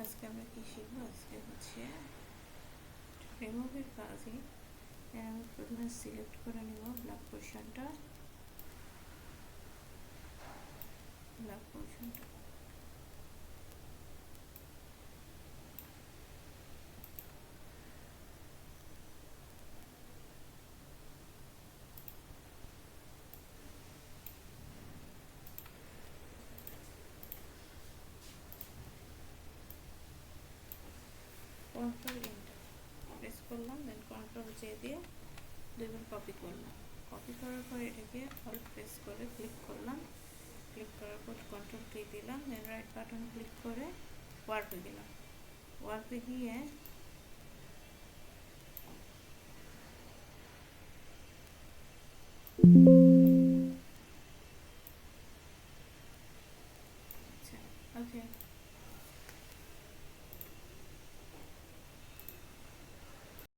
আজকে আমরা কি শিখবো? আজকে হচ্ছে রিমুভের কাজে আমি প্রথমে সিলেক্ট করে নিব ব্ল্যাক পোর্শনটা। কন্ট্রোল এন্টার প্রেস করলাম, দেন কন্ট্রোল জে দিয়ে দুইবার কপি করলাম। কপি করার পর এটাকে অল্ট প্রেস করে ক্লিক করলাম। ক্লিক করার পর কন্ট্রোল ক্লিক দিলাম, দেন রাইট বাটন ক্লিক করে ওয়ার্পে গেলাম। ওয়ার্পে গিয়ে আচ্ছা ওকে